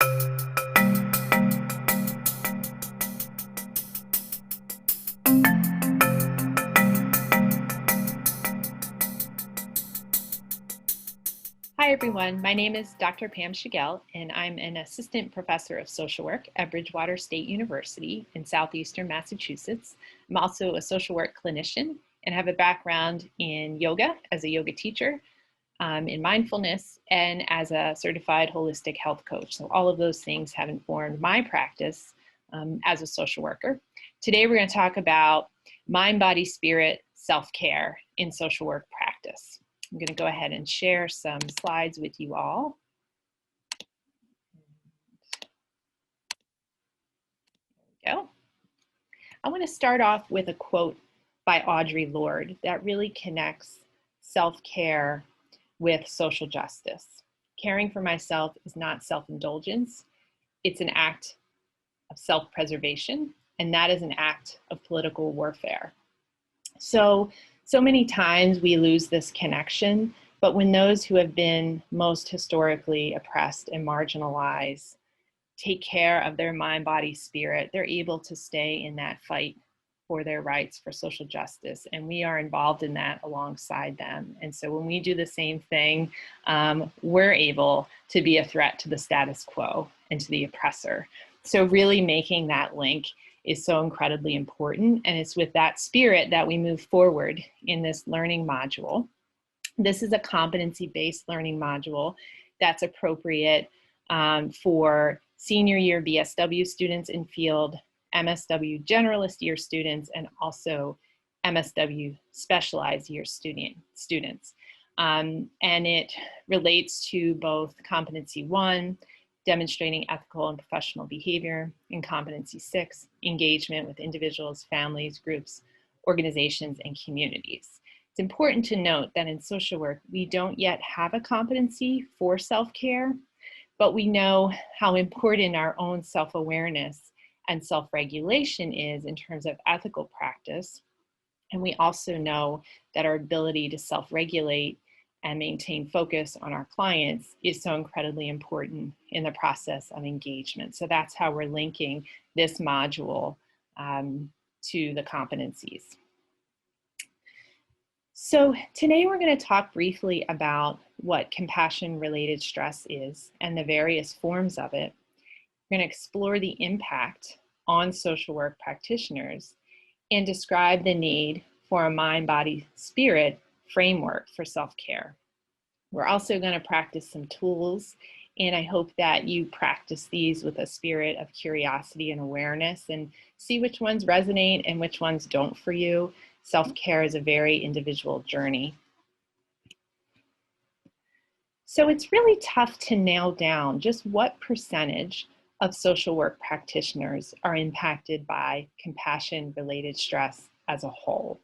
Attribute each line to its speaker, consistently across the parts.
Speaker 1: Hi everyone, my name is Dr. Pam Szczygiel and I'm an assistant professor of social work at Bridgewater State University in southeastern Massachusetts. I'm also a social work clinician and have a background in yoga as a yoga teacher, in mindfulness, and as a certified holistic health coach. So all of those things have informed my practice as a social worker. Today we're going to talk about mind, body, spirit, self-care in social work practice. I'm going to go ahead and share some slides with you all. There we go. I want to start off with a quote by Audre Lorde that really connects self-care with social justice. Caring for myself is not self-indulgence. It's an act of self-preservation, and that is an act of political warfare. So many times we lose this connection, but when those who have been most historically oppressed and marginalized take care of their mind, body, spirit, they're able to stay in that fight for their rights, for social justice, and we are involved in that alongside them. And so when we do the same thing, we're able to be a threat to the status quo and to the oppressor. So really making that link is so incredibly important, and it's with that spirit that we move forward in this learning module. This is a competency-based learning module that's appropriate for senior year BSW students in field, MSW generalist year students, and also MSW specialized year students. And it relates to both competency 1, demonstrating ethical and professional behavior, and competency 6, engagement with individuals, families, groups, organizations, and communities. It's important to note that in social work, we don't yet have a competency for self-care, but we know how important our own self-awareness and self-regulation is in terms of ethical practice. And we also know that our ability to self-regulate and maintain focus on our clients is so incredibly important in the process of engagement. So that's how we're linking this module to the competencies. So today we're going to talk briefly about what compassion-related stress is and the various forms of it. We're going to explore the impact on social work practitioners and describe the need for a mind, body, spirit framework for self-care. We're also going to practice some tools, and I hope that you practice these with a spirit of curiosity and awareness and see which ones resonate and which ones don't for you. Self-care is a very individual journey. So it's really tough to nail down just what percentage of social work practitioners are impacted by compassion-related stress as a whole.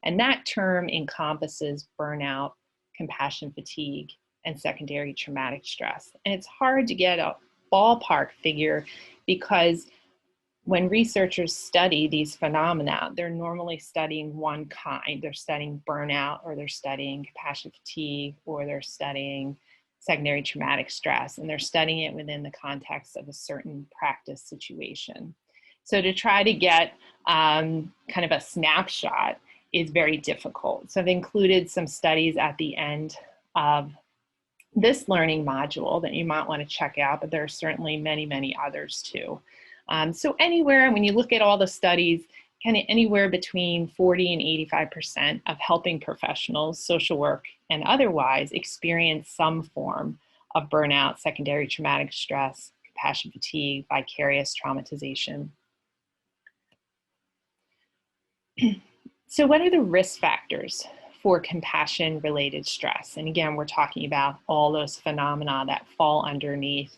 Speaker 1: And that term encompasses burnout, compassion fatigue, and secondary traumatic stress. And it's hard to get a ballpark figure because when researchers study these phenomena, they're normally studying one kind. They're studying burnout, or they're studying compassion fatigue, or they're studying secondary traumatic stress, and they're studying it within the context of a certain practice situation. So to try to get kind of a snapshot is very difficult. So I've included some studies at the end of this learning module that you might want to check out, but there are certainly many, many others too. So anywhere, when you look at all the studies, kind of anywhere between 40 and 85% of helping professionals, social work and otherwise, experience some form of burnout, secondary traumatic stress, compassion fatigue, vicarious traumatization. So what are the risk factors for compassion-related stress? And again, we're talking about all those phenomena that fall underneath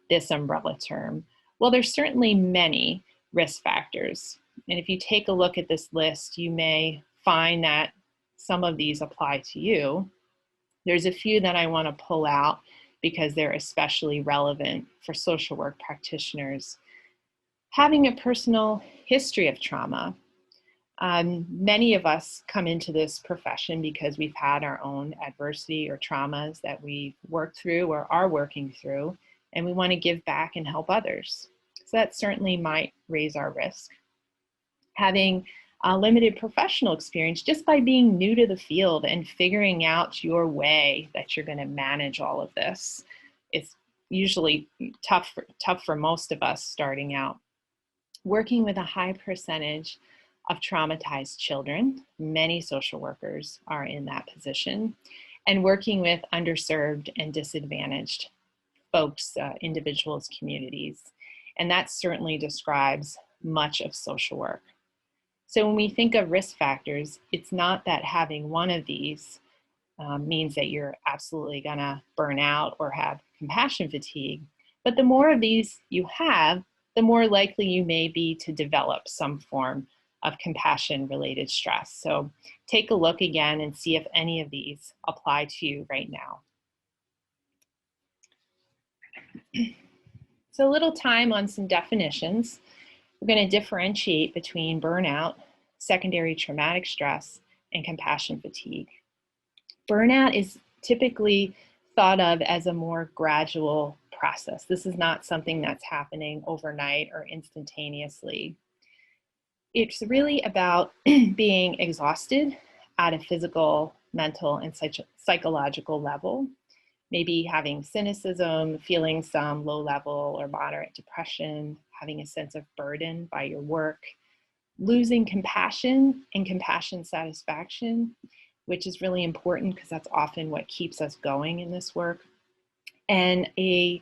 Speaker 1: this umbrella term. Well, there's certainly many risk factors. And if you take a look at this list, you may find that some of these apply to you. There's a few that I want to pull out because they're especially relevant for social work practitioners. Having a personal history of trauma. Many of us come into this profession because we've had our own adversity or traumas that we've worked through or are working through. and we want to give back and help others. So that certainly might raise our risk. Having limited professional experience, just by being new to the field and figuring out your way that you're going to manage all of this, it's usually tough for most of us starting out. Working with a high percentage of traumatized children, many social workers are in that position, and working with underserved and disadvantaged folks, individuals, communities. And that certainly describes much of social work. So when we think of risk factors, it's not that having one of these means that you're absolutely gonna burn out or have compassion fatigue, but the more of these you have, the more likely you may be to develop some form of compassion-related stress. So take a look again and see if any of these apply to you right now. So a little time on some definitions. We're going to differentiate between burnout, secondary traumatic stress, and compassion fatigue. Burnout is typically thought of as a more gradual process. This is not something that's happening overnight or instantaneously. It's really about being exhausted at a physical, mental, and psychological level. Maybe having cynicism, feeling some low level or moderate depression, having a sense of burden by your work, losing compassion and compassion satisfaction, which is really important because that's often what keeps us going in this work, and a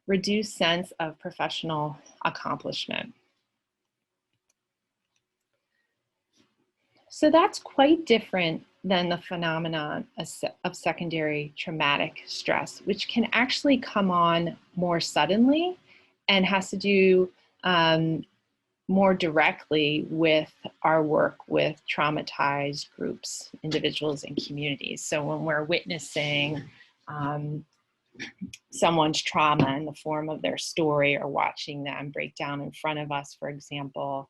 Speaker 1: reduced sense of professional accomplishment. So that's quite different than the phenomenon of secondary traumatic stress, which can actually come on more suddenly and has to do more directly with our work with traumatized groups, individuals, and communities. So when we're witnessing someone's trauma in the form of their story or watching them break down in front of us, for example,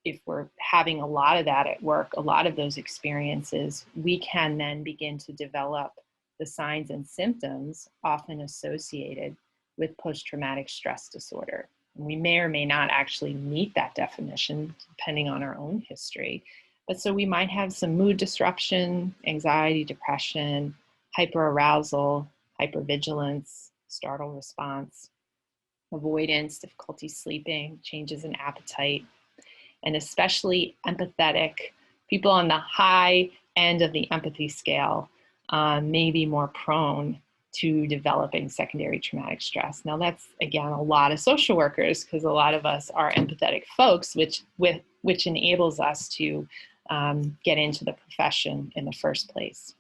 Speaker 1: if we're having a lot of that at work, a lot of those experiences, we can then begin to develop the signs and symptoms often associated with post-traumatic stress disorder. And we may or may not actually meet that definition depending on our own history. But so we might have some mood disruption, anxiety, depression, hyperarousal, hypervigilance, startle response, avoidance, difficulty sleeping, changes in appetite, and especially empathetic. People on the high end of the empathy scale may be more prone to developing secondary traumatic stress. Now that's, again, a lot of social workers, because a lot of us are empathetic folks, which enables us to get into the profession in the first place.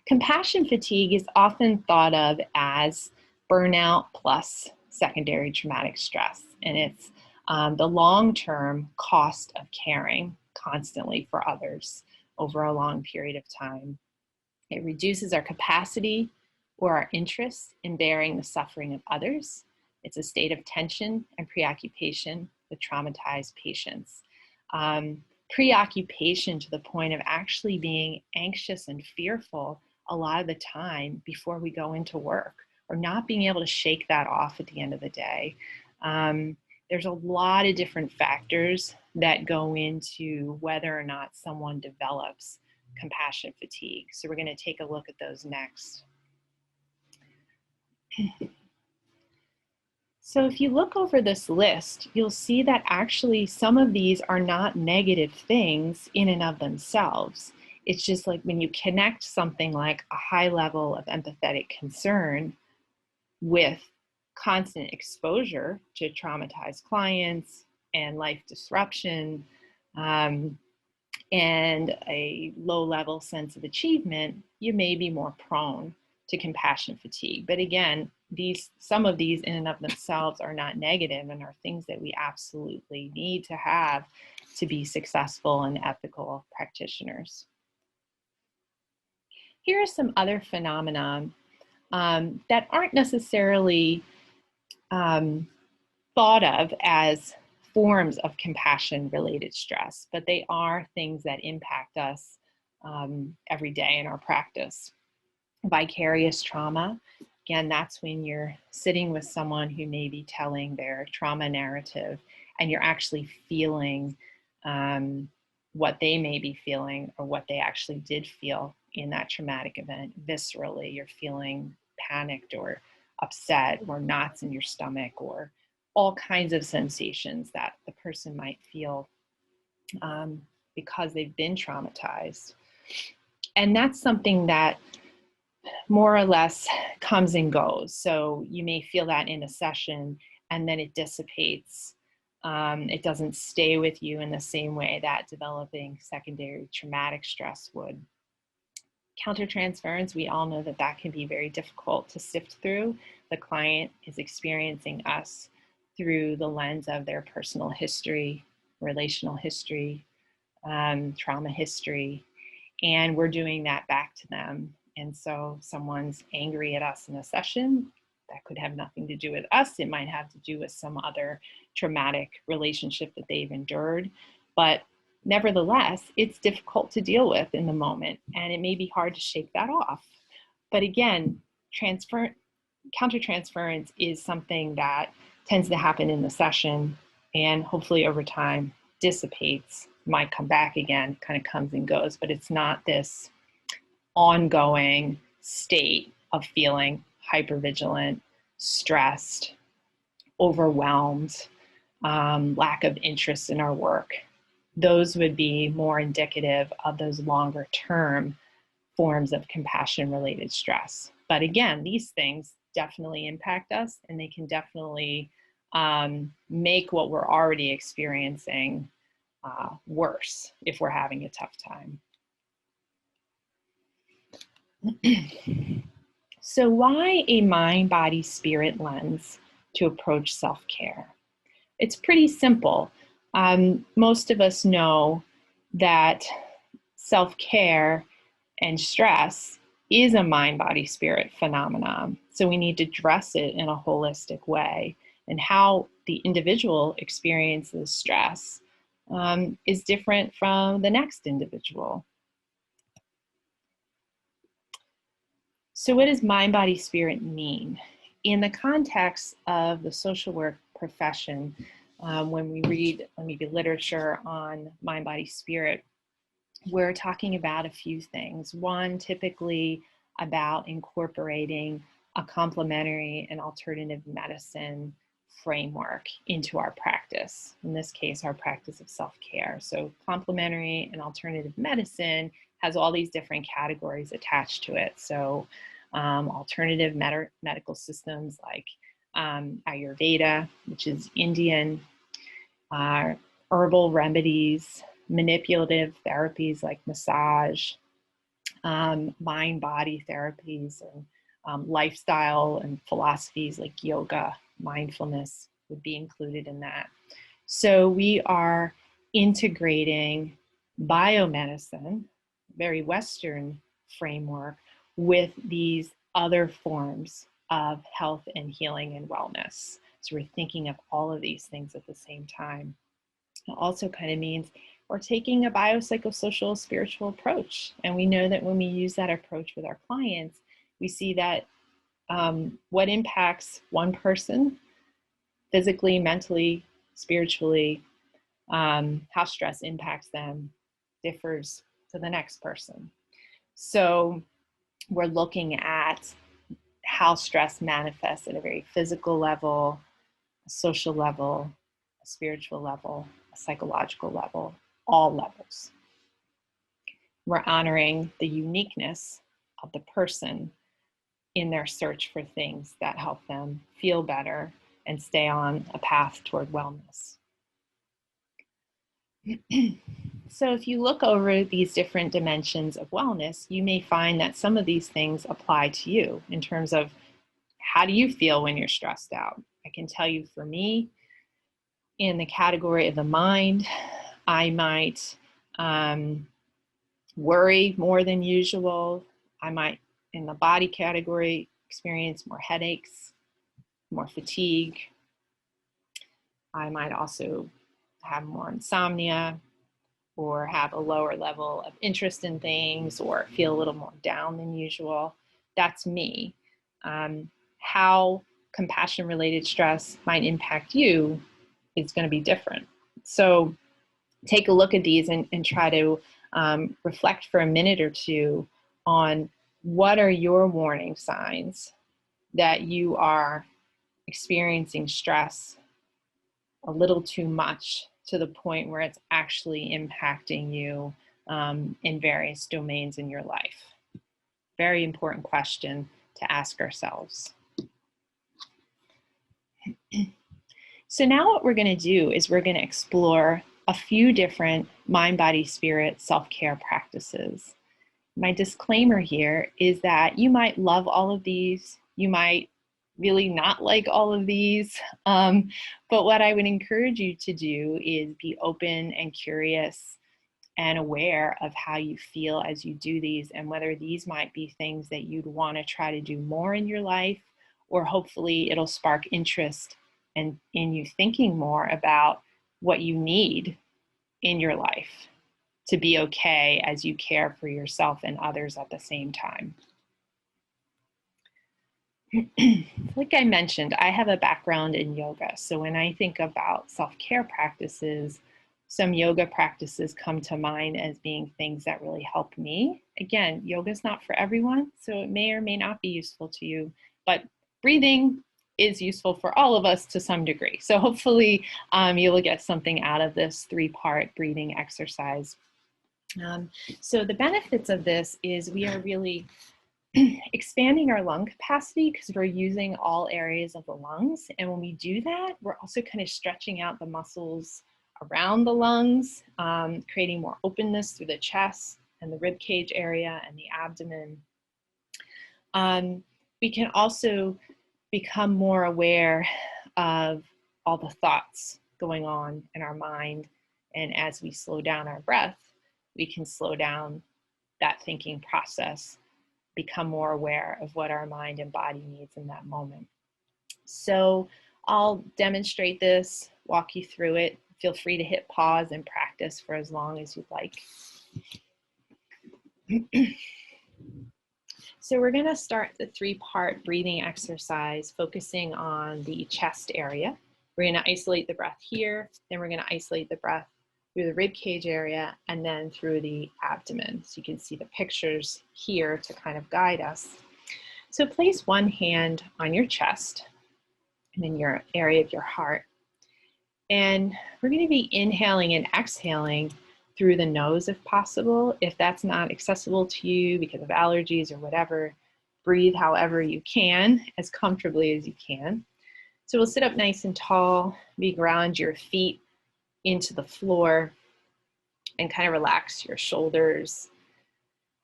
Speaker 1: Compassion fatigue is often thought of as burnout plus secondary traumatic stress, and it's the long-term cost of caring constantly for others over a long period of time. It reduces our capacity or our interest in bearing the suffering of others. It's a state of tension and preoccupation with traumatized patients. Preoccupation to the point of actually being anxious and fearful a lot of the time before we go into work, or not being able to shake that off at the end of the day. There's a lot of different factors that go into whether or not someone develops compassion fatigue. So we're going to take a look at those next. So if you look over this list, you'll see that actually some of these are not negative things in and of themselves. It's just like when you connect something like a high level of empathetic concern with constant exposure to traumatized clients and life disruption, and a low-level sense of achievement, you may be more prone to compassion fatigue. But again, some of these in and of themselves are not negative and are things that we absolutely need to have to be successful and ethical practitioners. Here are some other phenomena that aren't necessarily thought of as forms of compassion-related stress, but they are things that impact us every day in our practice. Vicarious trauma, Again, that's when you're sitting with someone who may be telling their trauma narrative and you're actually feeling what they may be feeling or what they actually did feel in that traumatic event viscerally. You're feeling panicked or upset or knots in your stomach or all kinds of sensations that the person might feel because they've been traumatized. And that's something that more or less comes and goes. So you may feel that in a session and then it dissipates. It doesn't stay with you in the same way that developing secondary traumatic stress would. Countertransference, we all know that that can be very difficult to sift through. The client is experiencing us through the lens of their personal history, relational history, trauma history, and we're doing that back to them. And so someone's angry at us in a session, that could have nothing to do with us. It might have to do with some other traumatic relationship that they've endured. But nevertheless, it's difficult to deal with in the moment, and it may be hard to shake that off. But again, countertransference is something that tends to happen in the session and hopefully over time dissipates, might come back again, kind of comes and goes, but it's not this ongoing state of feeling hypervigilant, stressed, overwhelmed, lack of interest in our work. Those would be more indicative of those longer term forms of compassion-related stress. But again, these things definitely impact us, and they can definitely make what we're already experiencing worse if we're having a tough time. So why a mind, body, spirit lens to approach self-care? It's pretty simple. Most of us know that self-care and stress is a mind, body, spirit phenomenon. So we need to address it in a holistic way. And how the individual experiences stress is different from the next individual. So what does mind, body, spirit mean? In the context of the social work profession, when we read maybe literature on mind, body, spirit, we're talking about a few things. One, typically about incorporating a complementary and alternative medicine framework into our practice. In this case, our practice of self-care. So complementary and alternative medicine has all these different categories attached to it. So alternative medical systems like Ayurveda, which is Indian, herbal remedies, manipulative therapies like massage, mind-body therapies, and lifestyle and philosophies like yoga, mindfulness would be included in that. So we are integrating biomedicine, very Western framework, with these other forms of health and healing and wellness. So we're thinking of all of these things at the same time. It also kind of means we're taking a biopsychosocial spiritual approach. And we know that when we use that approach with our clients, we see that what impacts one person physically, mentally, spiritually, how stress impacts them differs to the next person. So we're looking at how stress manifests at a very physical level, a social level, a spiritual level, a psychological level, all levels. We're honoring the uniqueness of the person in their search for things that help them feel better and stay on a path toward wellness. So if you look over these different dimensions of wellness, you may find that some of these things apply to you in terms of how do you feel when you're stressed out? I can tell you for me, in the category of the mind, I might worry more than usual. I might, in the body category, experience more headaches, more fatigue. I might also have more insomnia or have a lower level of interest in things or feel a little more down than usual. That's me. how compassion-related stress might impact you is going to be different. So take a look at these and try to reflect for a minute or two on what are your warning signs that you are experiencing stress a little too much to the point where it's actually impacting you in various domains in your life. Very important question to ask ourselves. So now what we're going to do is we're going to explore a few different mind, body, spirit self-care practices. My disclaimer here is that you might love all of these, you might really not like all of these, but what I would encourage you to do is be open and curious and aware of how you feel as you do these, and whether these might be things that you'd want to try to do more in your life, or hopefully it'll spark interest and in you thinking more about what you need in your life to be okay as you care for yourself and others at the same time. Like I mentioned, I have a background in yoga. So when I think about self-care practices, some yoga practices come to mind as being things that really help me. Again, yoga is not for everyone, so it may or may not be useful to you, but breathing is useful for all of us to some degree. So hopefully you'll get something out of this 3-part breathing exercise. So the benefits of this is we are really expanding our lung capacity because we're using all areas of the lungs. And when we do that, we're also kind of stretching out the muscles around the lungs, creating more openness through the chest and the rib cage area and the abdomen. We can also become more aware of all the thoughts going on in our mind. And as we slow down our breath, we can slow down that thinking process, become more aware of what our mind and body needs in that moment. So I'll demonstrate this, walk you through it. Feel free to hit pause and practice for as long as you'd like. So we're going to start the 3-part breathing exercise focusing on the chest area. We're going to isolate the breath here, then we're going to isolate the breath through the rib cage area and then through the abdomen. So you can see the pictures here to kind of guide us. So place one hand on your chest and in your area of your heart. And we're going to be inhaling and exhaling through the nose if possible. If that's not accessible to you because of allergies or whatever, breathe however you can, as comfortably as you can. So we'll sit up nice and tall, maybe ground your feet into the floor and kind of relax your shoulders.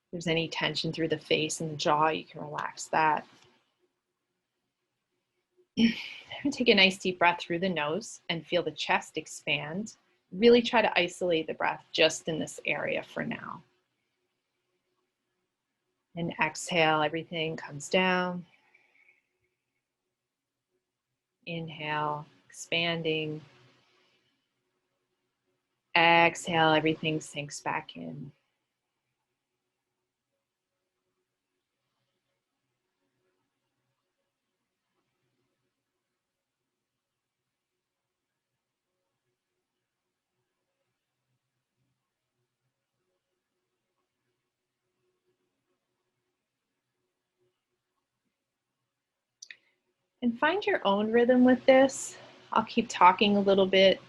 Speaker 1: If there's any tension through the face and the jaw, you can relax that. Take a nice deep breath through the nose and feel the chest expand. Really try to isolate the breath just in this area for now. And exhale, everything comes down. Inhale, expanding. Exhale, everything sinks back in. And find your own rhythm with this. I'll keep talking a little bit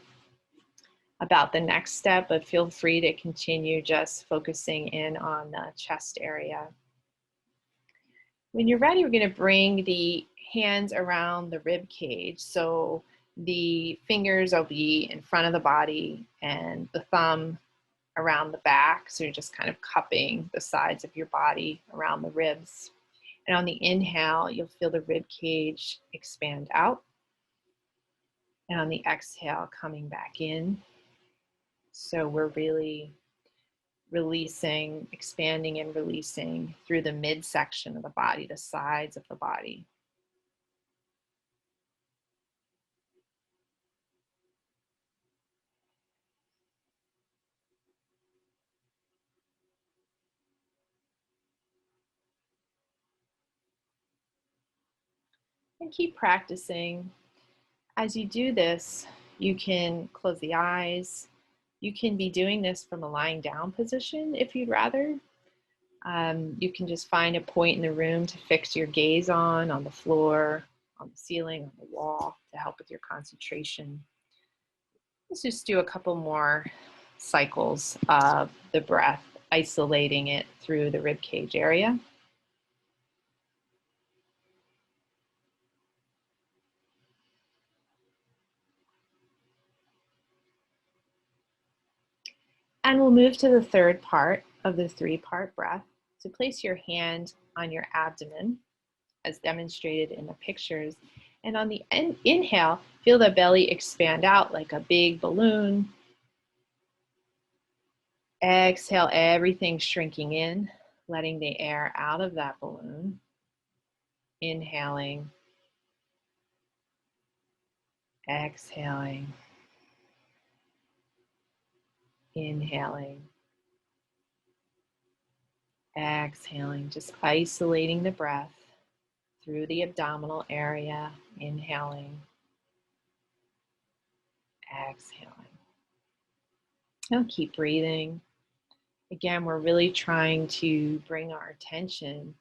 Speaker 1: about the next step, but feel free to continue just focusing in on the chest area. When you're ready, we're going to bring the hands around the rib cage. So the fingers will be in front of the body and the thumb around the back. So you're just kind of cupping the sides of your body around the ribs. And on the inhale, you'll feel the rib cage expand out. And on the exhale, coming back in. So we're really releasing, expanding and releasing through the midsection of the body, the sides of the body. And keep practicing. As you do this, you can close the eyes. You can be doing this from a lying down position if you'd rather. You can just find a point in the room to fix your gaze on the floor, on the ceiling, on the wall, to help with your concentration. Let's just do a couple more cycles of the breath, isolating it through the rib cage area. And we'll move to the third part of the three-part breath. So place your hand on your abdomen, as demonstrated in the pictures. And on the inhale, feel the belly expand out like a big balloon. Exhale, everything shrinking in, letting the air out of that balloon. Inhaling. Exhaling. Inhaling. Exhaling, just isolating the breath through the abdominal area. Inhaling. Exhaling. Now keep breathing. Again, we're really trying to bring our attention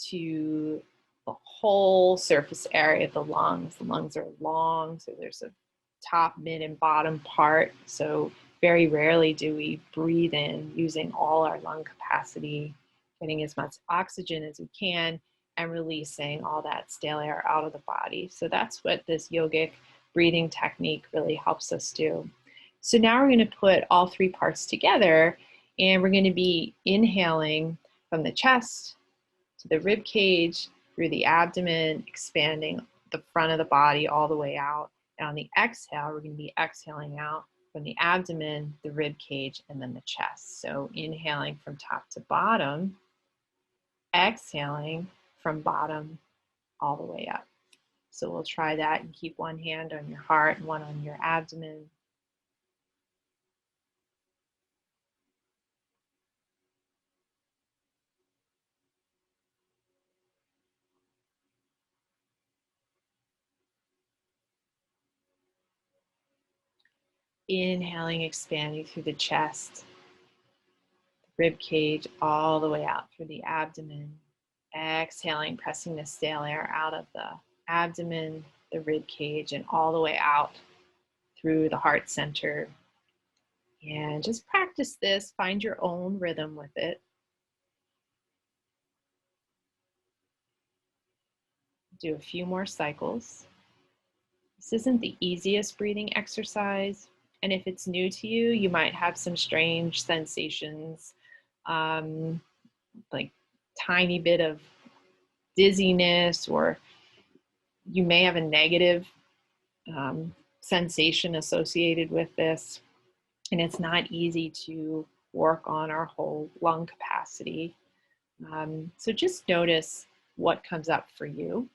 Speaker 1: to the whole surface area of the lungs. The lungs are long, so there's a top, mid, and bottom part. So very rarely do we breathe in using all our lung capacity, getting as much oxygen as we can, and releasing all that stale air out of the body. So that's what this yogic breathing technique really helps us do. So now we're going to put all three parts together, and we're going to be inhaling from the chest to the rib cage, through the abdomen, expanding the front of the body all the way out. And on the exhale, we're going to be exhaling out from the abdomen, the rib cage, and then the chest. So inhaling from top to bottom, exhaling from bottom all the way up. So we'll try that and keep one hand on your heart and one on your abdomen. Inhaling, expanding through the chest, the rib cage, all the way out through the abdomen. Exhaling, pressing the stale air out of the abdomen, the rib cage, and all the way out through the heart center. And just practice this, find your own rhythm with it. Do a few more cycles. This isn't the easiest breathing exercise, and if it's new to you, you might have some strange sensations, like tiny bit of dizziness, or you may have a negative sensation associated with this, and it's not easy to work on our whole lung capacity. So just notice what comes up for you.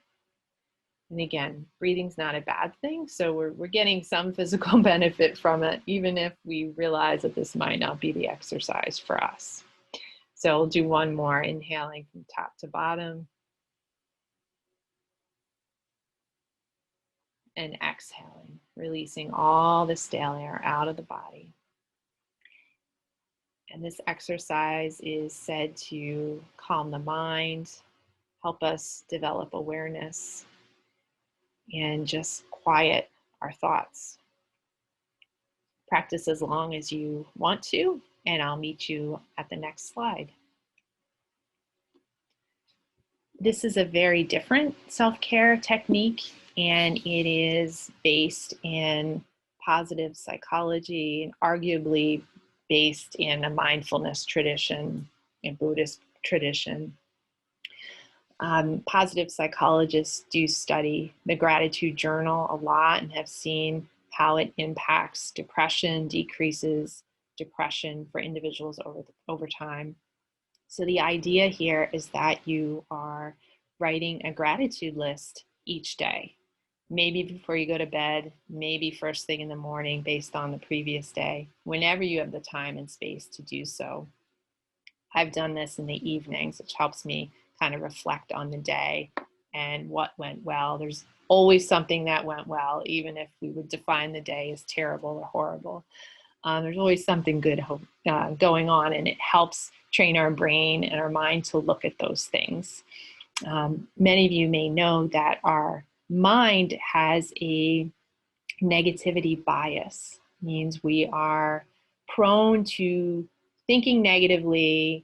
Speaker 1: And again, breathing's not a bad thing, so we're getting some physical benefit from it, even if we realize that this might not be the exercise for us. So we'll do one more, inhaling from top to bottom, and exhaling, releasing all the stale air out of the body. And this exercise is said to calm the mind, help us develop awareness, and just quiet our thoughts. Practice as long as you want to, and I'll meet you at the next slide. This is a very different self-care technique, and it is based in positive psychology, and arguably based in a mindfulness tradition, in Buddhist tradition. Positive psychologists do study the gratitude journal a lot and have seen how it impacts depression, decreases depression for individuals over time. So the idea here is that you are writing a gratitude list each day, maybe before you go to bed, maybe first thing in the morning based on the previous day, whenever you have the time and space to do so. I've done this in the evenings, which helps me kind of reflect on the day and what went well. There's always something that went well, even if we would define the day as terrible or horrible. There's always something good going on, and it helps train our brain and our mind to look at those things. Many of you may know that our mind has a negativity bias. It means we are prone to thinking negatively,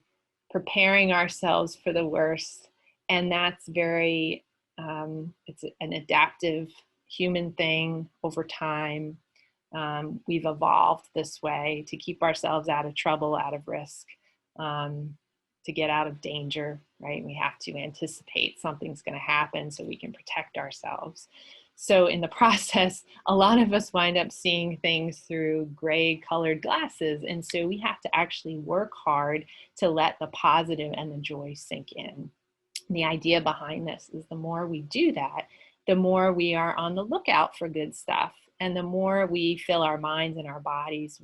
Speaker 1: preparing ourselves for the worst, and that's very, it's an adaptive human thing over time. We've evolved this way to keep ourselves out of trouble, out of risk, to get out of danger, right? We have to anticipate something's going to happen so we can protect ourselves. So in the process, a lot of us wind up seeing things through gray colored glasses. And so we have to actually work hard to let the positive and the joy sink in. The idea behind this is the more we do that, the more we are on the lookout for good stuff, and the more we fill our minds and our bodies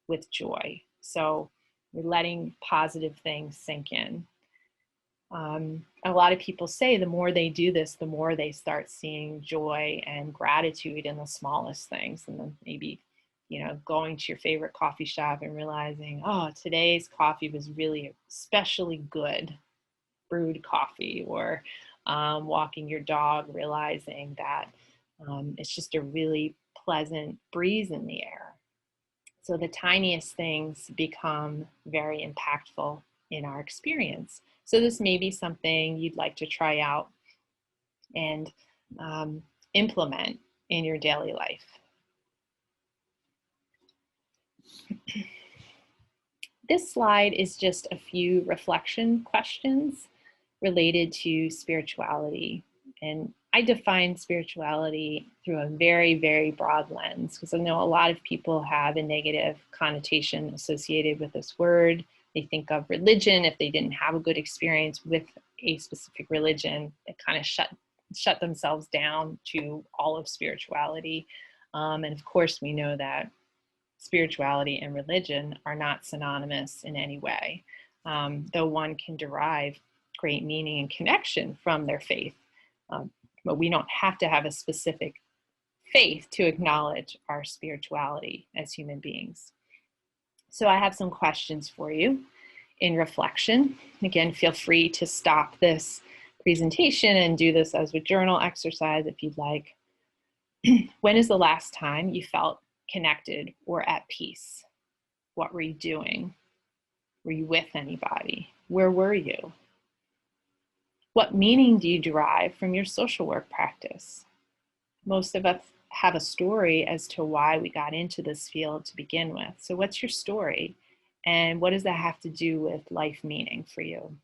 Speaker 1: with joy. So we're letting positive things sink in. A lot of people say the more they do this, the more they start seeing joy and gratitude in the smallest things. And then maybe, going to your favorite coffee shop and realizing, oh, today's coffee was really especially good brewed coffee, or walking your dog, realizing that it's just a really pleasant breeze in the air. So the tiniest things become very impactful in our experience. So this may be something you'd like to try out and implement in your daily life. This slide is just a few reflection questions related to spirituality. And I define spirituality through a very, very broad lens, because I know a lot of people have a negative connotation associated with this word. They think of religion. If they didn't have a good experience with a specific religion, they kind of shut themselves down to all of spirituality. And of course, we know that spirituality and religion are not synonymous in any way, though one can derive great meaning and connection from their faith. But we don't have to have a specific faith to acknowledge our spirituality as human beings. So I have some questions for you in reflection. Again, feel free to stop this presentation and do this as a journal exercise if you'd like. When is the last time you felt connected or at peace? What were you doing? Were you with anybody? Where were you? What meaning do you derive from your social work practice? Most of us have a story as to why we got into this field to begin with. So what's your story? And what does that have to do with life meaning for you?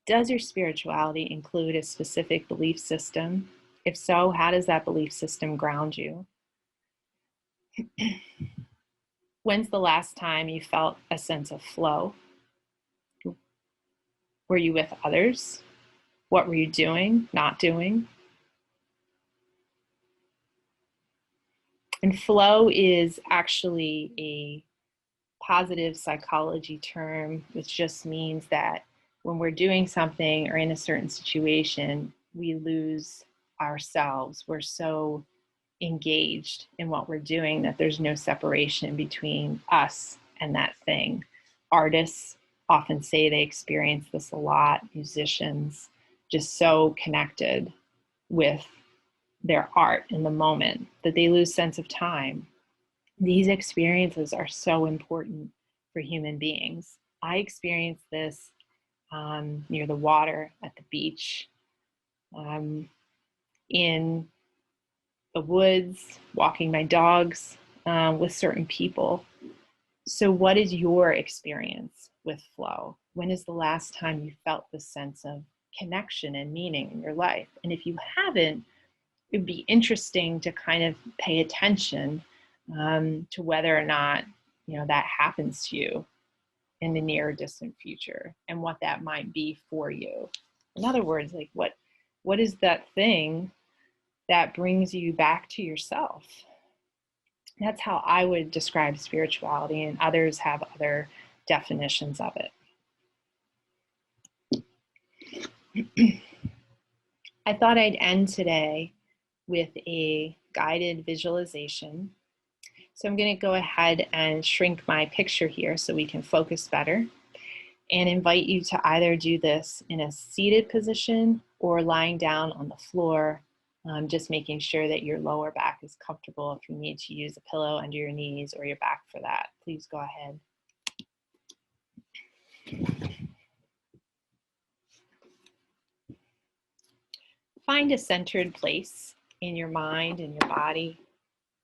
Speaker 1: Does your spirituality include a specific belief system? If so, how does that belief system ground you? When's the last time you felt a sense of flow? Were you with others? What were you doing, not doing? And flow is actually a positive psychology term, which just means that when we're doing something or in a certain situation, we lose ourselves. We're so engaged in what we're doing that there's no separation between us and that thing. Artists often say they experience this a lot. Musicians, just so connected with their art in the moment that they lose sense of time. These experiences are so important for human beings. I experienced this near the water at the beach, in the woods, walking my dogs, with certain people. So what is your experience with flow? When is the last time you felt this sense of connection and meaning in your life? And if you haven't, it would be interesting to kind of pay attention to whether or not, that happens to you in the near or distant future, and what that might be for you. In other words, like what is that thing that brings you back to yourself? That's how I would describe spirituality, and others have other definitions of it. I thought I'd end today with a guided visualization. So I'm going to go ahead and shrink my picture here so we can focus better, and invite you to either do this in a seated position or lying down on the floor, just making sure that your lower back is comfortable. If you need to use a pillow under your knees or your back for that, please go ahead. Find a centered place in your mind and your body.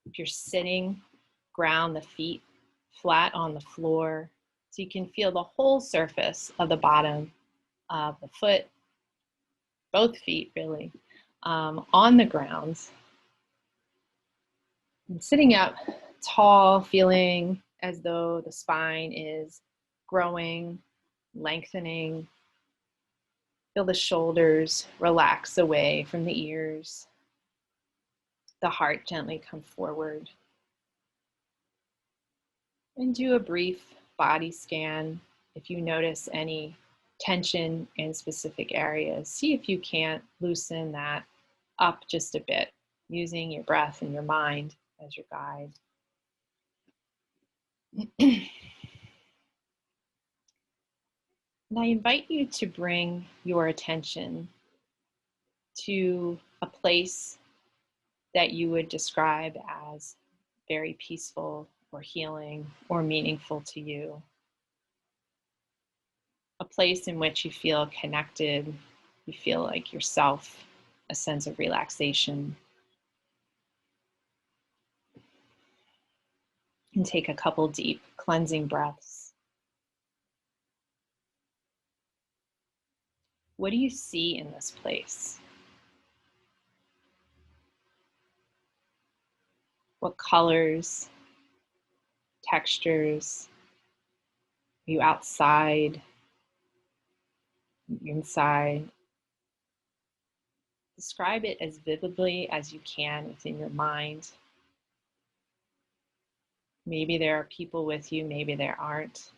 Speaker 1: If you're sitting, ground the feet flat on the floor so you can feel the whole surface of the bottom of the foot, both feet really, on the ground. And sitting up tall, feeling as though the spine is growing, lengthening. Feel the shoulders relax away from the ears. The heart gently come forward. And do a brief body scan. If you notice any tension in specific areas, see if you can't loosen that up just a bit, using your breath and your mind as your guide. And I invite you to bring your attention to a place that you would describe as very peaceful or healing or meaningful to you. A place in which you feel connected, you feel like yourself, a sense of relaxation. And take a couple deep cleansing breaths. What do you see in this place? What colors, textures? Are you outside, inside? Describe it as vividly as you can within your mind. Maybe there are people with you, maybe there aren't.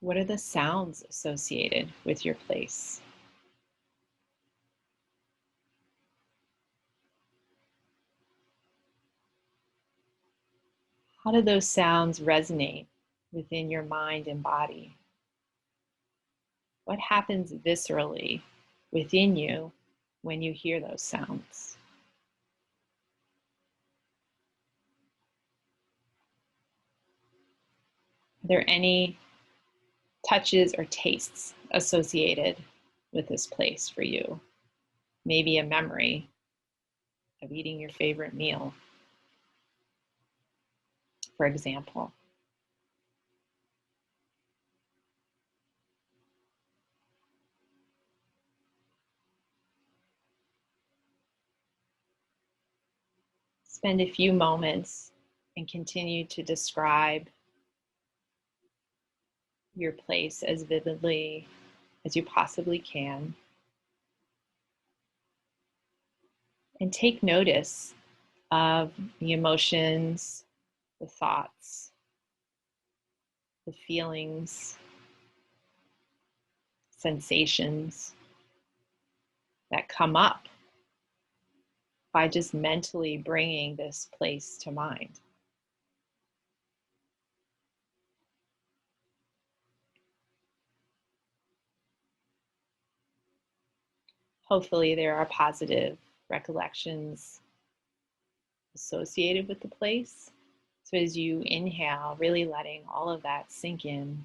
Speaker 1: What are the sounds associated with your place? How do those sounds resonate within your mind and body? What happens viscerally within you when you hear those sounds? Are there any touches or tastes associated with this place for you? Maybe a memory of eating your favorite meal, for example. Spend a few moments and continue to describe your place as vividly as you possibly can. And take notice of the emotions, the thoughts, the feelings, sensations that come up by just mentally bringing this place to mind. Hopefully there are positive recollections associated with the place. So as you inhale, really letting all of that sink in.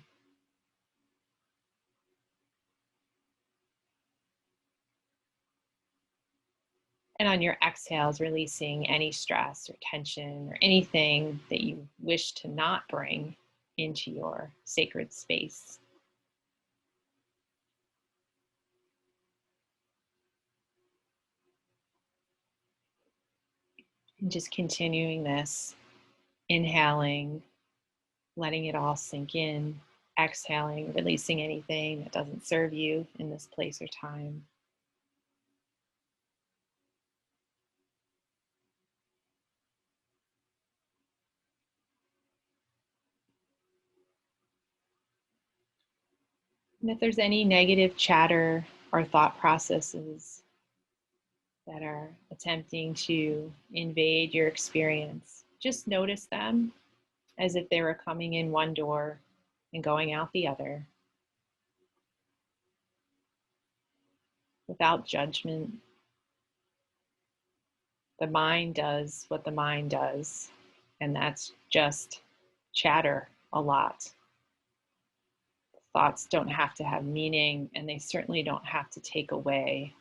Speaker 1: And on your exhales, releasing any stress or tension or anything that you wish to not bring into your sacred space. And just continuing this, inhaling, letting it all sink in, exhaling, releasing anything that doesn't serve you in this place or time. And if there's any negative chatter or thought processes that are attempting to invade your experience, just notice them as if they were coming in one door and going out the other, without judgment. The mind does what the mind does, and that's just chatter a lot. Thoughts don't have to have meaning, and they certainly don't have to take away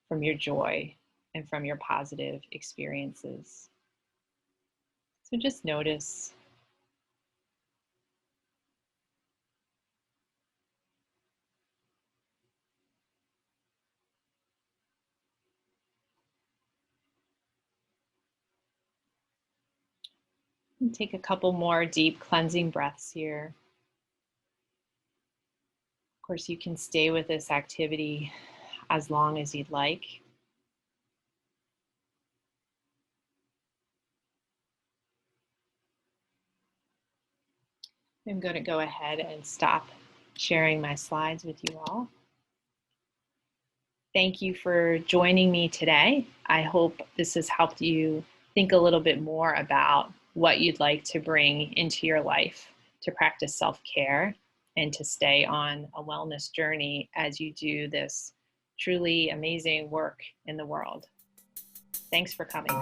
Speaker 1: from your joy and from your positive experiences. So just notice. And take a couple more deep cleansing breaths here. Of course, you can stay with this activity as long as you'd like. I'm going to go ahead and stop sharing my slides with you all. Thank you for joining me today. I hope this has helped you think a little bit more about what you'd like to bring into your life to practice self-care and to stay on a wellness journey as you do this truly amazing work in the world. Thanks for coming.